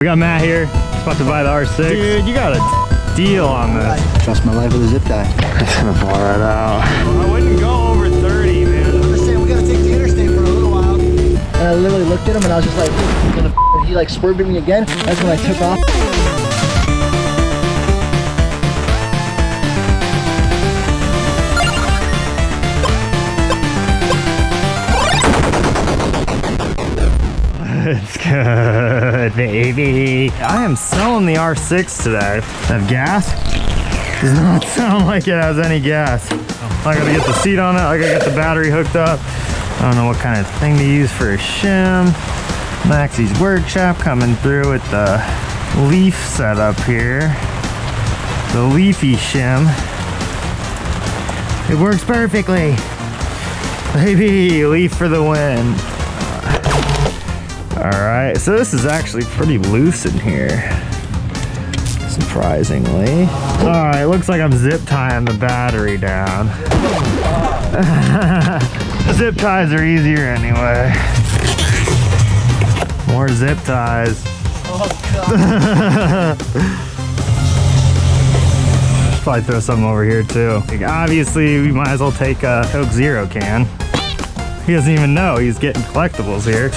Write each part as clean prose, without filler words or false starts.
We got Matt here, about to buy the R6. Dude, you got a deal on this. Trust my life with a zip tie. It's gonna fall right out. I wouldn't go over 30, man. I'm just saying, we gotta take the interstate for a little while. And I literally looked at him and I was just like, and he like swerved at me again. That's when I took off. It's good, baby. I am selling the R6 today. Have gas? Does not sound like it has any gas. I gotta get the seat on it. I gotta get the battery hooked up. I don't know what kind of thing to use for a shim. Maxy's workshop coming through with the leaf setup here. The leafy shim. It works perfectly. Baby, leaf for the win. Alright, so this is actually pretty loose in here, surprisingly. Alright, looks like I'm zip tying the battery down. Zip ties are easier anyway. More zip ties. Oh, God. Probably throw something over here too. Like, obviously, we might as well take a Coke Zero can. He doesn't even know he's getting collectibles here.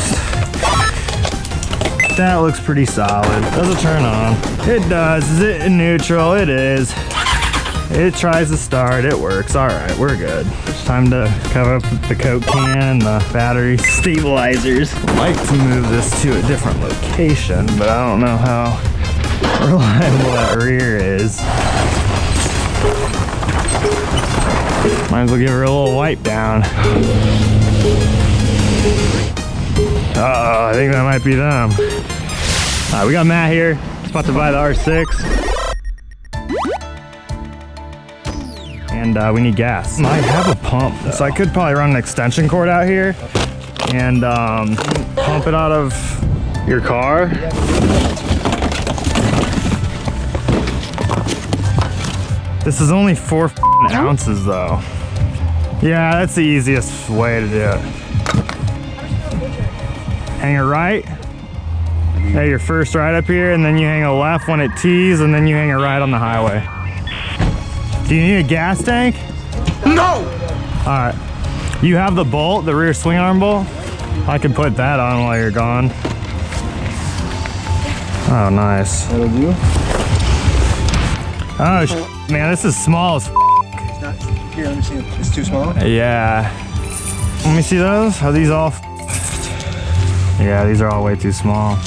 That looks pretty solid. Does it turn on? It does. Is it in neutral? It is. It tries to start. It works. All right, we're good. It's time to cover up the Coke can and the battery stabilizers. I'd like to move this to a different location, but I don't know how reliable that rear is. Might as well give her a little wipe down. Uh-oh, I think that might be them. All right, we got Matt here. He's about to buy the R6. And we need gas. I have a pump, so I could probably run an extension cord out here and pump it out of your car. This is only 4 ounces though. Yeah, that's the easiest way to do it. Hang a right. Hey, your first right up here, and then you hang a left when it tees, and then you hang a right on the highway. Do you need a gas tank? No! All right. You have the bolt, the rear swing arm bolt? I can put that on while you're gone. Oh, nice. That'll do. Oh, man, this is small as It's not, here, let me see. It's too small? Yeah. Let me see those. Are these all? Yeah, these are all way too small.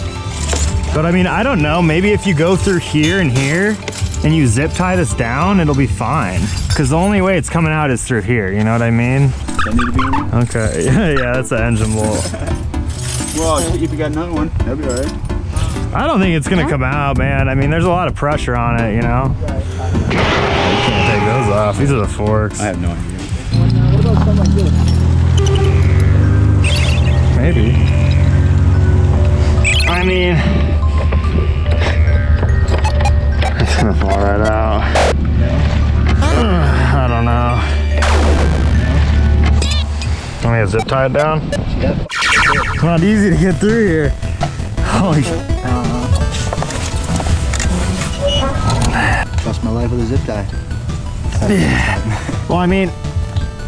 But I mean, I don't know. Maybe if you go through here and here and you zip tie this down, it'll be fine. Because the only way it's coming out is through here. You know what I mean? That need to be in there? Okay. Yeah, that's the engine bolt. Well, if you got another one, that'll be all right. I don't think it's going to come out, man. I mean, there's a lot of pressure on it, you know? You can't take those off. These are the forks. I have no idea. What about something like this? Maybe. I mean, it's gonna fall right out. I don't know. Want me to zip tie it down? Yep. It's not easy to get through here. Holy shit. Trust my life with a zip tie. Well, I mean,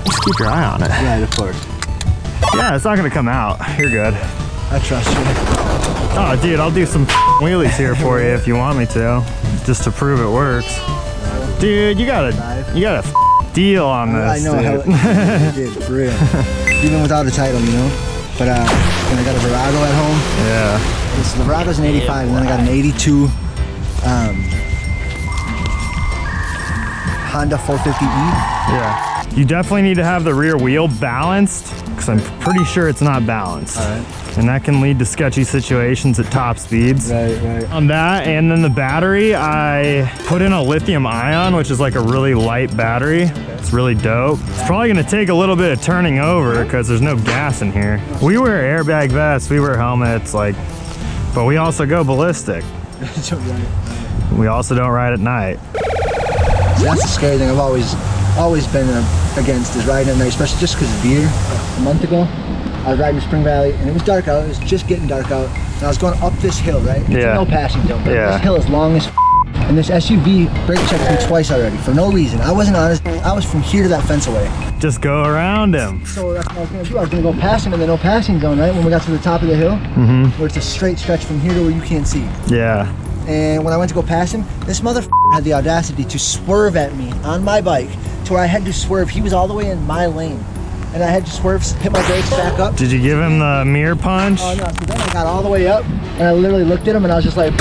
just keep your eye on it. Right, of course. Yeah, it's not gonna come out. You're good. I trust you. Oh, dude, I'll do some wheelies here for you if you want me to, just to prove it works. Dude, you got a deal on this. I know how it did, for real. Even without a title, you know. But and I got a Virago at home. Yeah. This the Virago's an 85, and then I got an 82 Honda 450E. Yeah. You definitely need to have the rear wheel balanced, because I'm pretty sure it's not balanced. All right. And that can lead to sketchy situations at top speeds. Right. On that, and then the battery, I put in a lithium ion, which is like a really light battery. It's really dope. It's probably gonna take a little bit of turning over because there's no gas in here. We wear airbag vests, we wear helmets, but we also go ballistic. We also don't ride at night. So that's the scary thing I've always been against is riding at night, especially just because of deer. A month ago, I was riding to Spring Valley, and it was dark out. It was just getting dark out, and I was going up this hill, right? It's Yeah. no passing zone. But Yeah. This hill is long as and this SUV brake checked me twice already for no reason. I wasn't honest. I was from here to that fence away. Just go around him. So that's what I was gonna do. I was gonna go past him in the no passing zone, right? When we got to the top of the hill, where it's a straight stretch from here to where you can't see. Yeah. And when I went to go past him, this motherfucker had the audacity to swerve at me on my bike to where I had to swerve. He was all the way in my lane. And I had to swerve, hit my brakes, back up. Did you give him the mirror punch? Oh no, so then I got all the way up and I literally looked at him and I was just like,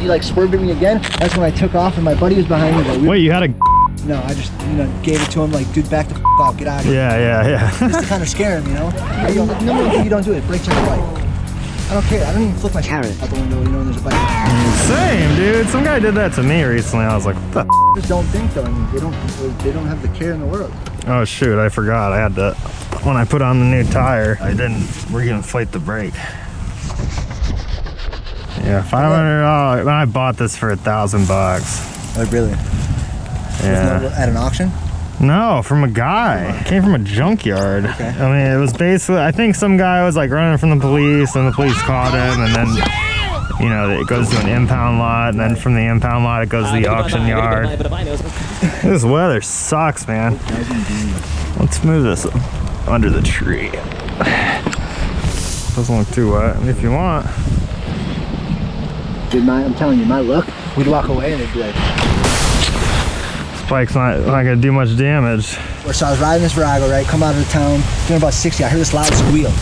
he like swerved at me again. That's when I took off and my buddy was behind me. Like, Wait, you had a... No, I just, gave it to him like, dude, back the off, get out of here. Yeah. Just to kind of scare him, Hey, yo, number one thing you don't do it, brake check the bike. I don't care, I don't even flip my carrot out the window, when there's a bike. Same, dude. Some guy did that to me recently. I was like, what the Just don't think though, they don't have the care in the world. Oh shoot, I forgot. I had to, when I put on the new tire, I didn't re-inflate the brake. Yeah, $500. I bought this for $1,000. Oh, really? Yeah. At an auction? No, from a guy. It came from a junkyard. Okay. I mean, it was basically, I think some guy was like running from the police and the police caught him, and then, it goes to an impound lot, and then from the impound lot, it goes to the auction yard. This weather sucks, man. Let's move this under the tree. Doesn't look too wet, if you want. Dude, I'm telling you, my luck, we'd walk away and it'd be like... This bike's not gonna do much damage. So I was riding this Virago, right? Come out of the town, doing about 60. I heard this loud squeal.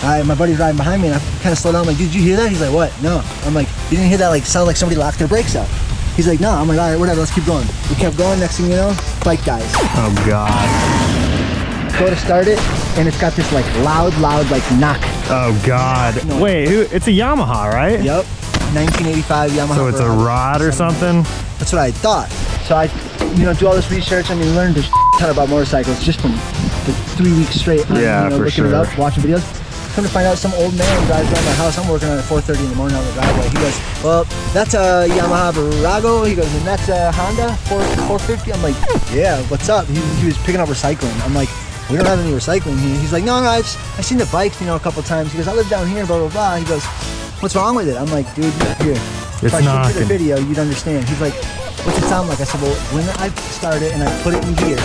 My buddy's riding behind me and I kind of slowed down. I'm like, did you hear that? He's like, what? No. I'm like, you didn't hear that? Like, sound like somebody locked their brakes out. He's like, no. I'm like, all right, whatever, let's keep going. We kept going, next thing you know, bike dies. Oh God. Go to start it, and it's got this like loud, like knock. Oh God. Wait, it's a Yamaha, right? Yep. 1985 Yamaha. So it's a rod or something? That's what I thought. So I, do all this research. I mean, learned a ton about motorcycles just from the 3 weeks straight. Looking it up, watching videos. Come to find out, some old man drives around my house. I'm working on it at 4:30 in the morning on the driveway. He goes, well, that's a Yamaha Virago. He goes, and that's a Honda 450. I'm like, yeah, what's up? He was picking up recycling. I'm like, we don't have any recycling here. He's like, no, I've seen the bikes, a couple times. He goes, I live down here, blah, blah, blah. He goes, what's wrong with it? I'm like, dude, here. If I showed you the video, you'd understand. He's like, what's it sound like? I said, well, when I start it and I put it in gear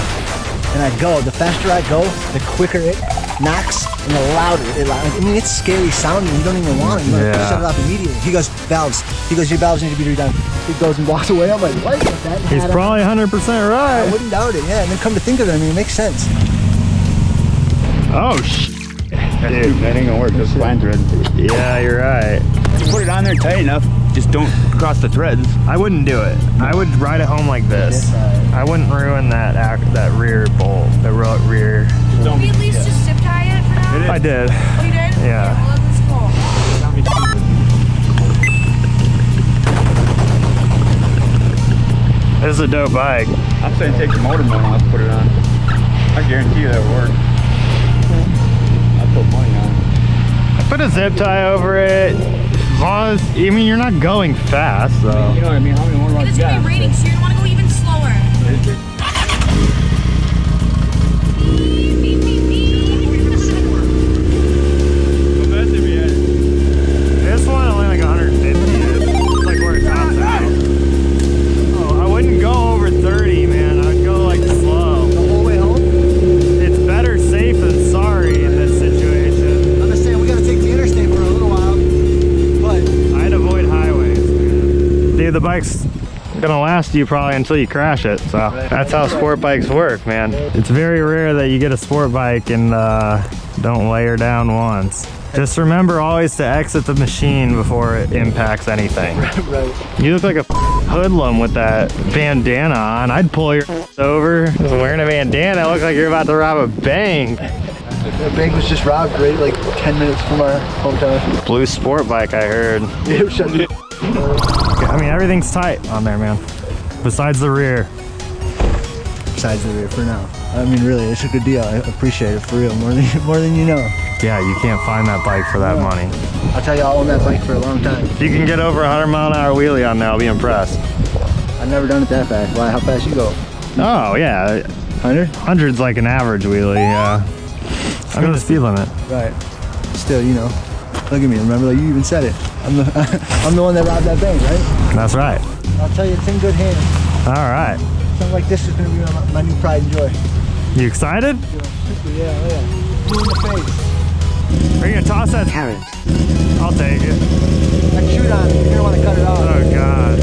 and I go, the faster I go, the quicker it knocks and the louder it. I mean, it's scary sounding. You don't even want it. You want to shut it off immediately. He goes, valves. He goes, your valves need to be redone. He goes and walks away. I'm like, what? He's probably 100% right. I wouldn't doubt it. Yeah, and then come to think of it, I mean, it makes sense. Oh, shit. Dude, that ain't gonna work. Those lines are... Yeah, you're right. You put it on there tight enough, just don't cross the threads. I wouldn't do it. I would ride it home like this. I wouldn't ruin that rear bolt, the rear. Can we at least just zip tie it for now? I did. Oh, you did? Yeah. Well, that's cool. This is a dope bike. I'm saying take the motor mount off, put it on. I guarantee you that'll work. I'll put money on it. Put a zip tie over it. As long as, you're not going fast, though. You know what I mean? How many more And it's you going to got? be raining, so you're going to want to go even slower. This one only like 150. It's like where it tops out. Oh, I wouldn't go over 30, man. I'd go like slow. The whole way home? It's better safe than sorry in this situation. I'm just saying, we got to take the interstate for a little while, but... I'd avoid highways, man. Dude, the bike's gonna last you probably until you crash it, so that's how sport bikes work, man. It's very rare that you get a sport bike and don't lay her down once. Just remember always to exit the machine before it impacts anything. Right. You look like a hoodlum with that bandana on. I'd pull your over. Just wearing a bandana, it looks like you're about to rob a bank. The bank was just robbed right like 10 minutes from our hometown. Blue sport bike, I heard. I mean, everything's tight on there, man. Besides the rear. Besides the rear for now. I mean, really, it's a good deal. I appreciate it for real, more than you know. Yeah, you can't find that bike for that money. I'll tell you, I'll own that bike for a long time. If you can get over 100-mile-an-hour wheelie on there, I'll be impressed. I've never done it that fast. Why? How fast you go? Oh, yeah. 100? 100's like an average wheelie, yeah. Go to the speed limit. Right. Still, you know, look at me. Remember, like you even said it. I'm the one that robbed that bank, right? That's right. I'll tell you, it's in good hands. All right. Something like this is gonna be my new pride and joy. You excited? Yeah. Blue in the face. Are you gonna toss that? Carrot. I'll take it. I chewed on it. You're gonna want to cut it off. Oh God.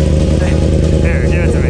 Here, give it to me.